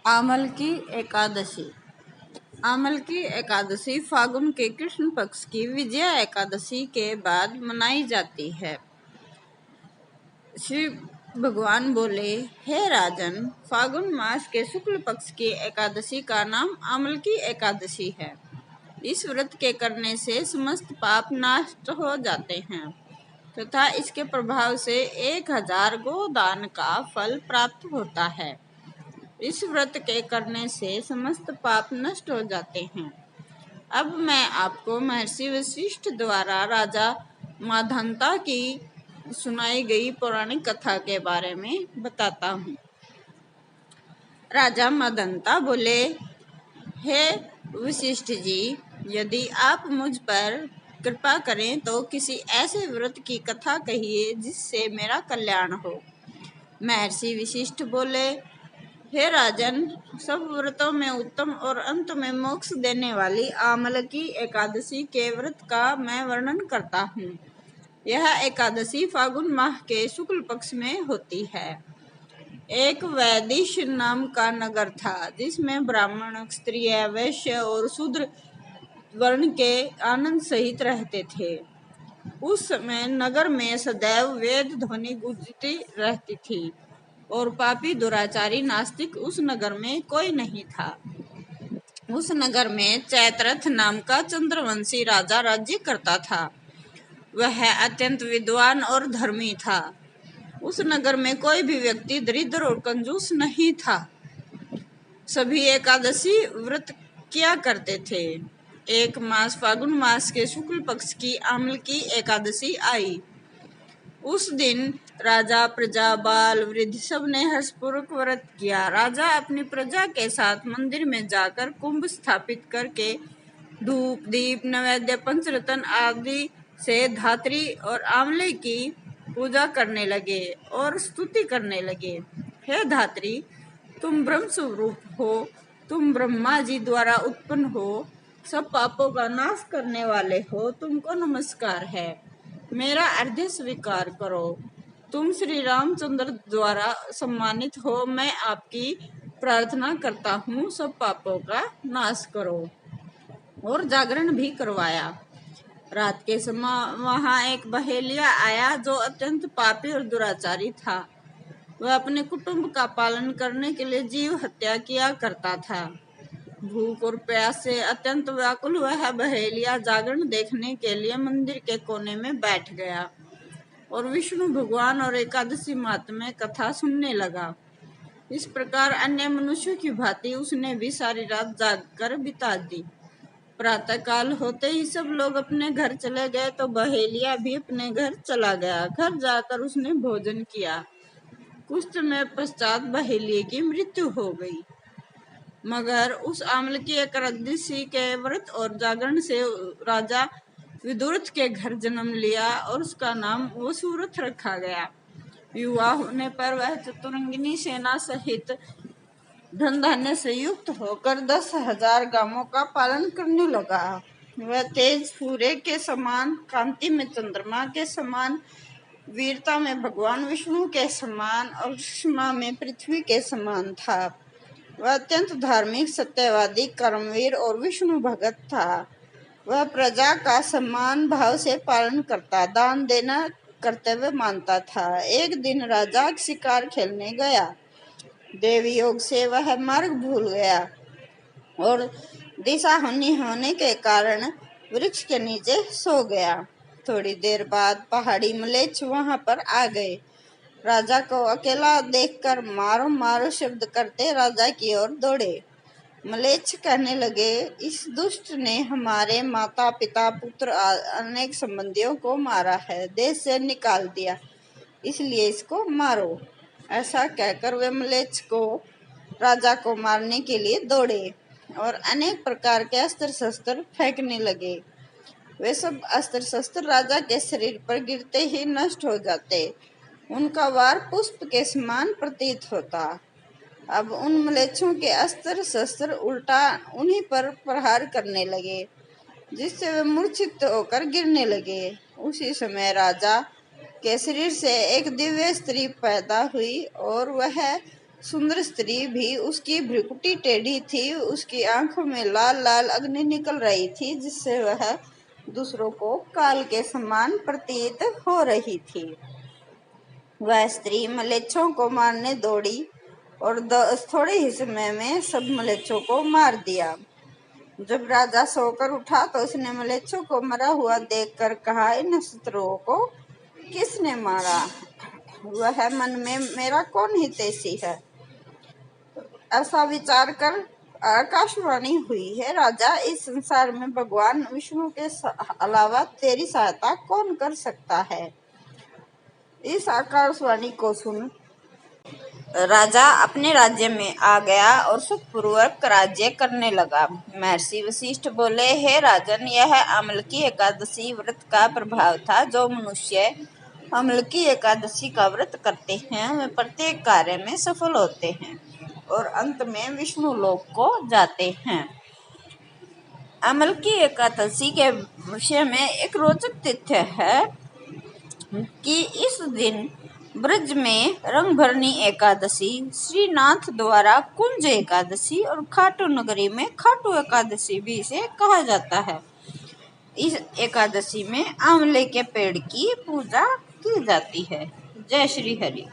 आमल की एकादशी। आमल की एकादशी फागुन के कृष्ण पक्ष की विजया एकादशी के बाद मनाई जाती है। श्री भगवान बोले, हे राजन, फागुन मास के शुक्ल पक्ष की एकादशी का नाम आमल की एकादशी है। इस व्रत के करने से समस्त पाप नष्ट हो जाते हैं तथा इसके प्रभाव से 1000 गोदान का फल प्राप्त होता है। इस व्रत के करने से समस्त पाप नष्ट हो जाते हैं। अब मैं आपको महर्षि वशिष्ठ द्वारा राजा मांधाता की सुनाई गई पौराणिक कथा के बारे में बताता हूँ। राजा मांधाता बोले, हे वशिष्ठ जी, यदि आप मुझ पर कृपा करें तो किसी ऐसे व्रत की कथा कहिए जिससे मेरा कल्याण हो। महर्षि वशिष्ठ बोले, हे राजन, सब व्रतों में उत्तम और अंत में मोक्ष देने वाली आमल की एकादशी के व्रत का मैं वर्णन करता हूँ। यह एकादशी फागुन माह के शुक्ल पक्ष में होती है। एक वैदिश नाम का नगर था जिसमें ब्राह्मण, क्षत्रिय, वैश्य और शूद्र वर्ण के आनंद सहित रहते थे। उस समय नगर में सदैव वेद ध्वनि गूंजती रहती थी और पापी दुराचारी नास्तिक उस नगर में कोई नहीं था। उस नगर में चैत्रथ नाम का चंद्रवंशी राजा राज्य करता था। वह अत्यंत विद्वान और धर्मी था। उस नगर में कोई भी व्यक्ति दरिद्र और कंजूस नहीं था। सभी एकादशी व्रत किया करते थे। एक मास फागुन मास के शुक्ल पक्ष की आमल की एकादशी आई। उस दिन राजा, प्रजा, बाल, वृद्ध सब ने हर्षपूर्वक व्रत किया। राजा अपनी प्रजा के साथ मंदिर में जाकर कुंभ स्थापित करके धूप, दीप, नैवेद्य, पंचरत्न आदि से धात्री और आंवले की पूजा करने लगे और स्तुति करने लगे। हे धात्री, तुम ब्रह्म स्वरूप हो, तुम ब्रह्मा जी द्वारा उत्पन्न हो, सब पापों का नाश करने वाले हो, तुमको नमस्कार है। मेरा अर्घ्य स्वीकार करो। तुम श्री रामचंद्र द्वारा सम्मानित हो। मैं आपकी प्रार्थना करता हूँ, सब पापों का नाश करो। और जागरण भी करवाया। रात के समय वहाँ एक बहेलिया आया जो अत्यंत पापी और दुराचारी था। वह अपने कुटुंब का पालन करने के लिए जीव हत्या किया करता था। भूख और प्यास से अत्यंत व्याकुल वह बहेलिया जागरण देखने के लिए मंदिर के कोने में बैठ गया और विष्णु भगवान और एकादशी महात्म्य कथा सुनने लगा। इस प्रकार अन्य मनुष्यों की भांति उसने भी सारी रात जागकर बिता दी। प्रातः काल होते ही सब लोग अपने घर चले गए तो बहेलिया भी अपने घर चला गया। घर जाकर उसने भोजन किया। कुछ समय पश्चात बहेलिये की मृत्यु हो गई। मगर उस आमल की एकादशी के व्रत और जागरण से राजा विदुरथ के घर जन्म लिया और उसका नाम वसुरथ रखा गया। युवा होने पर वह चतुरंगिनी सेना सहित धन धान्य से युक्त होकर 10,000 गांवों का पालन करने लगा। वह तेज सूर्य के समान, कांति में चंद्रमा के समान, वीरता में भगवान विष्णु के समान और क्षमा में पृथ्वी के समान था। वह अत्यंत धार्मिक, सत्यवादी, कर्मवीर और विष्णु भगत था। वह प्रजा का सम्मान भाव से पालन करता, दान देना कर्तव्य मानता था। एक दिन राजा शिकार खेलने गया। देवी योग से वह मार्ग भूल गया और दिशा होने के कारण वृक्ष के नीचे सो गया। थोड़ी देर बाद पहाड़ी मलेच्छ वहां पर आ गए। राजा को अकेला देखकर मारो मारो शब्द करते राजा की ओर दौड़े। मलेच्छ कहने लगे, इस दुष्ट ने हमारे माता पिता पुत्र अनेक संबंधियों को मारा है, देश से निकाल दिया, इसलिए इसको मारो। ऐसा कहकर वे मलेच्छ को राजा को मारने के लिए दौड़े और अनेक प्रकार के अस्त्र शस्त्र फेंकने लगे। वे सब अस्त्र शस्त्र राजा के शरीर पर गिरते ही नष्ट हो जाते। उनका वार पुष्प के समान प्रतीत होता। अब उन मलेच्छों के अस्त्र शस्त्र उल्टा उन्हीं पर प्रहार करने लगे, जिससे वे मूर्छित होकर गिरने लगे। उसी समय राजा के शरीर से एक दिव्य स्त्री पैदा हुई और वह सुंदर स्त्री भी उसकी भ्रुकुटी टेढ़ी थी, उसकी आंखों में लाल लाल अग्नि निकल रही थी, जिससे वह दूसरों को काल के समान प्रतीत हो रही थी। वह स्त्री मलेच्छों को मारने दौड़ी और थोड़े ही समय में सब मलेच्छों को मार दिया। जब राजा सोकर उठा तो उसने मलेच्छों को मरा हुआ देखकर कहा, इन शत्रुओं को किसने मारा? वह मन में मेरा कौन हितैषी है? ऐसा विचार कर आकाशवाणी हुई है, राजा, इस संसार में भगवान विष्णु के अलावा तेरी सहायता कौन कर सकता है? इस आकाशवाणी को सुन राजा अपने राज्य में आ गया और सुखपूर्वक राज्य करने लगा। महर्षि वशिष्ठ बोले, हे राजन, यह अम्लकी एकादशी व्रत का प्रभाव था। जो मनुष्य अम्लकी एकादशी का व्रत करते हैं वे प्रत्येक कार्य में सफल होते हैं और अंत में विष्णु लोक को जाते हैं। अम्लकी एकादशी के विषय में एक रोचक तथ्य है कि इस दिन ब्रज में रंगभरनी एकादशी, श्रीनाथ द्वारा कुंज एकादशी और खाटू नगरी में खाटू एकादशी भी इसे कहा जाता है। इस एकादशी में आंवले के पेड़ की पूजा की जाती है। जय श्री हरि।